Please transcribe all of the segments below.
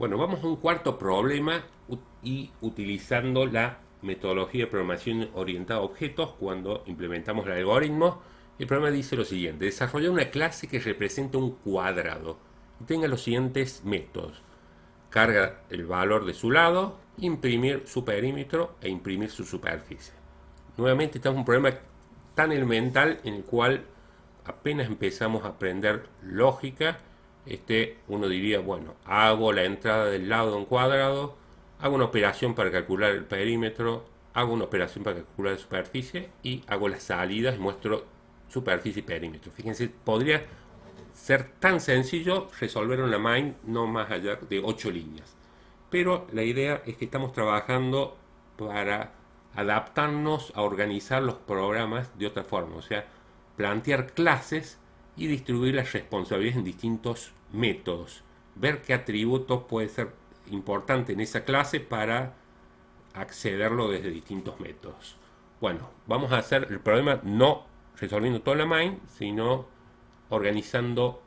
Bueno, vamos a un cuarto problema y utilizando la metodología de programación orientada a objetos cuando implementamos el algoritmo. El problema dice lo siguiente: desarrollar una clase que represente un cuadrado y tenga los siguientes métodos: carga el valor de su lado, imprimir su perímetro e imprimir su superficie. Nuevamente estamos en un problema tan elemental en el cual apenas empezamos a aprender lógica. Uno diría, bueno, hago la entrada del lado de un cuadrado, hago una operación para calcular el perímetro, hago una operación para calcular la superficie y hago las salidas y muestro superficie y perímetro. Fíjense, podría ser tan sencillo resolver una main no más allá de 8 líneas. Pero la idea es que estamos trabajando para adaptarnos a organizar los programas de otra forma, o sea, plantear clases y distribuir las responsabilidades en distintos métodos, ver qué atributos puede ser importante en esa clase para accederlo desde distintos métodos. Bueno, vamos a hacer el problema no resolviendo toda la main, sino organizado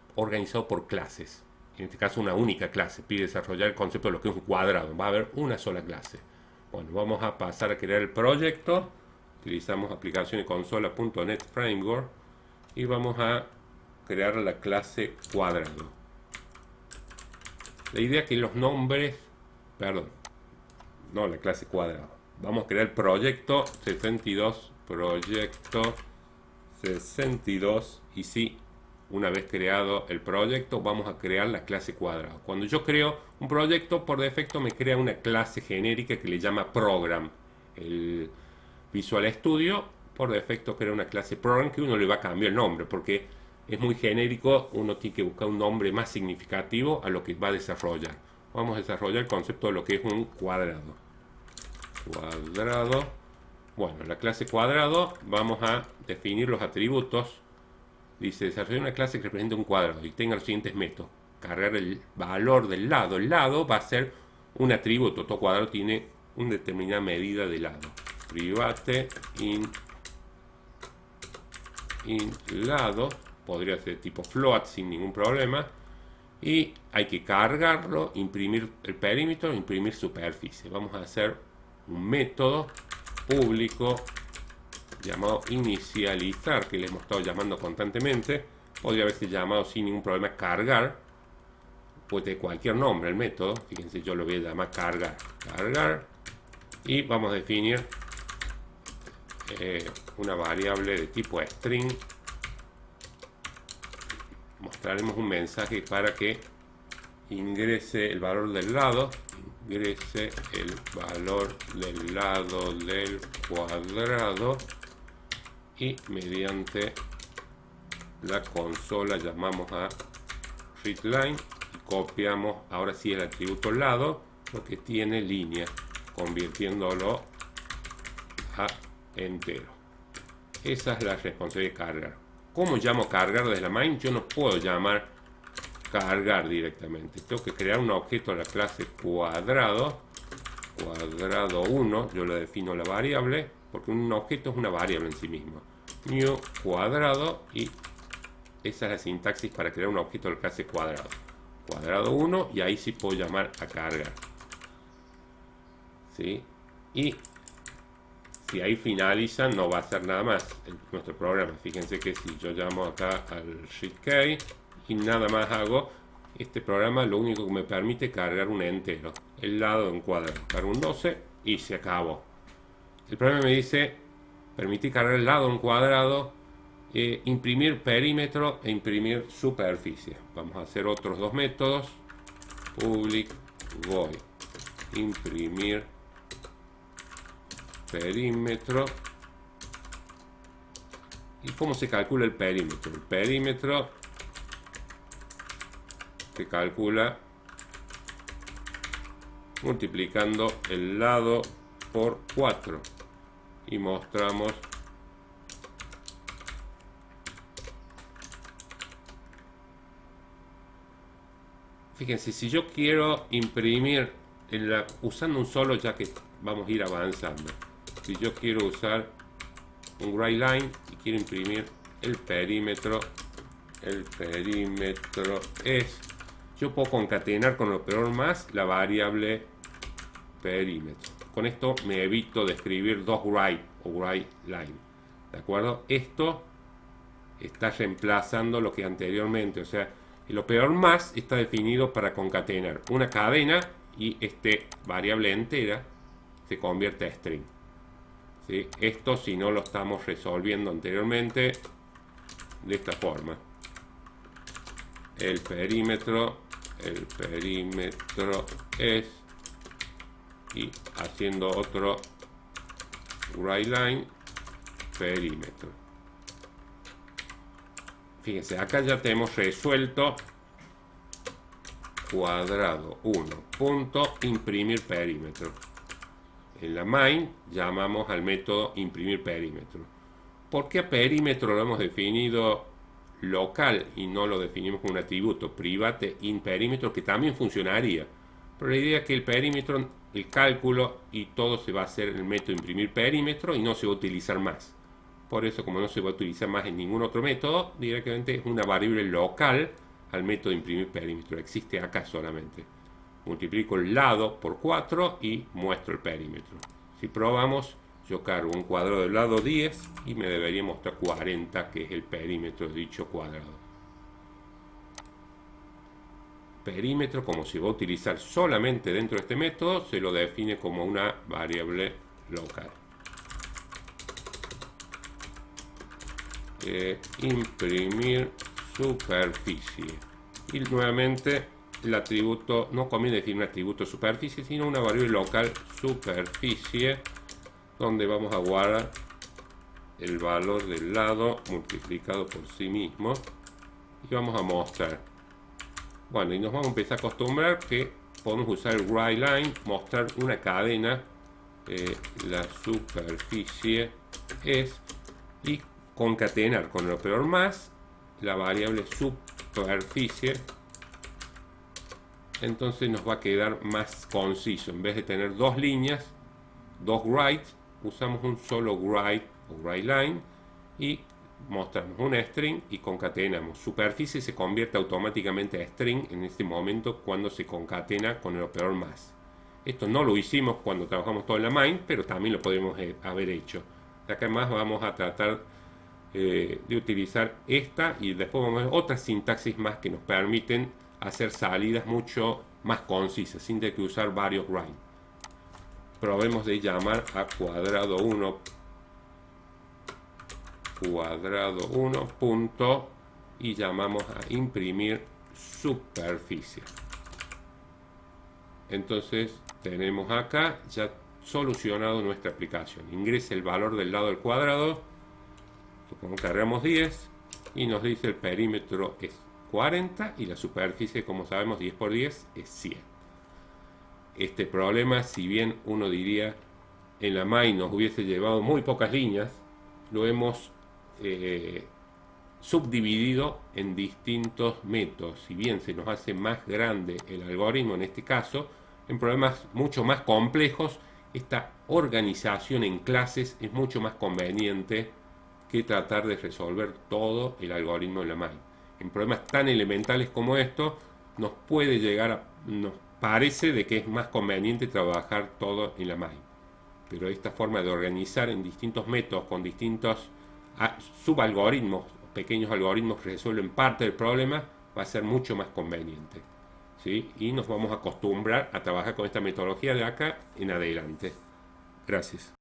por clases. En este caso una única clase. Pide desarrollar el concepto de lo que es un cuadrado. Va a haber una sola clase. Bueno, vamos a pasar a crear el proyecto. Utilizamos aplicación de consola.net Framework y vamos a crear la clase cuadrado. La idea es que los nombres, perdón, no la clase cuadrado. Vamos a crear el proyecto 62, proyecto 62 y sí, una vez creado el proyecto vamos a crear la clase cuadrado. Cuando yo creo un proyecto, por defecto me crea una clase genérica que le llama program. El Visual Studio por defecto crea una clase program que uno le va a cambiar el nombre porque es muy genérico. Uno tiene que buscar un nombre más significativo a lo que va a desarrollar. Vamos a desarrollar el concepto de lo que es un cuadrado. Bueno, la clase cuadrado vamos a definir los atributos. Dice desarrollar una clase que represente un cuadrado y tenga los siguientes métodos: cargar el valor del lado. El lado va a ser un atributo. Todo cuadrado tiene una determinada medida de lado. Private in lado, podría ser tipo float sin ningún problema, y hay que cargarlo, imprimir el perímetro, imprimir superficie. Vamos a hacer un método público llamado inicializar, que le hemos estado llamando constantemente. Podría haberse llamado sin ningún problema cargar, puede tener cualquier nombre el método. Fíjense, yo lo voy a llamar cargar, y vamos a definir una variable de tipo string. Mostraremos un mensaje para que ingrese el valor del lado, ingrese el valor del lado del cuadrado, y mediante la consola llamamos a readLine y copiamos ahora sí el atributo lado porque tiene línea, convirtiéndolo a entero. Esa es la responsabilidad de cargar. ¿Cómo llamo cargar desde la main? Yo no puedo llamar cargar directamente. Tengo que crear un objeto de la clase cuadrado 1. Yo le defino la variable porque un objeto es una variable en sí mismo. New cuadrado, y esa es la sintaxis para crear un objeto de la clase cuadrado 1, y ahí sí puedo llamar a cargar. ¿Sí? Y si ahí finaliza, no va a hacer nada más nuestro programa. Fíjense que si yo llamo acá al ShiftKey y nada más hago, este programa lo único que me permite cargar un entero, el lado de un cuadrado. Cargo un 12 y se acabó. El programa me dice permitir cargar el lado de un cuadrado, imprimir perímetro e imprimir superficie. Vamos a hacer otros dos métodos. Public void imprimir perímetro. ¿Y cómo se calcula el perímetro? El perímetro se calcula multiplicando el lado por 4 y mostramos fíjense, si yo quiero imprimir usando un solo, ya que vamos a ir avanzando, si yo quiero usar un WriteLine y quiero imprimir el perímetro es yo puedo concatenar con el operador más la variable perímetro. Con esto me evito de escribir dos write o write line. ¿De acuerdo? Esto está reemplazando lo que anteriormente, o sea, el operador más está definido para concatenar una cadena y este variable entera se convierte a string. ¿Sí? Esto si no lo estamos resolviendo anteriormente de esta forma. El perímetro es, y haciendo otro writeLine perímetro. Fíjense, acá ya tenemos resuelto cuadrado 1 punto imprimir perímetro. En la main llamamos al método imprimir perímetro. ¿Por qué a perímetro lo hemos definido local y no lo definimos como un atributo private in perímetro, que también funcionaría? Pero la idea es que el perímetro, el cálculo y todo se va a hacer en el método imprimir perímetro y no se va a utilizar más. Por eso, como no se va a utilizar más en ningún otro método, directamente es una variable local al método imprimir perímetro. Existe acá solamente. Multiplico el lado por 4 y muestro el perímetro. Si probamos, yo cargo un cuadrado del lado 10 y me debería mostrar 40, que es el perímetro de dicho cuadrado. Perímetro, como se va a utilizar solamente dentro de este método, se lo define como una variable local. Imprimir superficie. Y nuevamente el atributo, no conviene definir un atributo superficie, sino una variable local superficie, donde vamos a guardar el valor del lado multiplicado por sí mismo y vamos a mostrar. Bueno, y nos vamos a empezar a acostumbrar que podemos usar el writeLine, mostrar una cadena, la superficie es, y concatenar con el operador más la variable superficie. Entonces nos va a quedar más conciso. En vez de tener dos líneas, dos write, usamos un solo write o writeLine y mostramos una string y concatenamos. Superficie se convierte automáticamente a string en este momento cuando se concatena con el operador más. Esto no lo hicimos cuando trabajamos todo en la main, pero también lo podemos haber hecho. De acá más vamos a tratar de utilizar esta y después vamos a ver otras sintaxis más que nos permiten hacer salidas mucho más concisas sin tener que usar varios write. Probemos de llamar a cuadrado 1 punto y llamamos a imprimir superficie. Entonces tenemos acá ya solucionado nuestra aplicación. Ingresa el valor del lado del cuadrado, supongo que cargamos 10 y nos dice el perímetro es 40 y la superficie, como sabemos, 10 por 10 es 100. Este problema, si bien uno diría en la main nos hubiese llevado muy pocas líneas, lo hemos subdividido en distintos métodos. Si bien se nos hace más grande el algoritmo en este caso, en problemas mucho más complejos, esta organización en clases es mucho más conveniente que tratar de resolver todo el algoritmo en la main. En problemas tan elementales como esto, nos puede llegar a, nos parece de que es más conveniente trabajar todo en la main. Pero esta forma de organizar en distintos métodos con distintos subalgoritmos, pequeños algoritmos que resuelven parte del problema, va a ser mucho más conveniente. ¿Sí? Y nos vamos a acostumbrar a trabajar con esta metodología de acá en adelante. Gracias.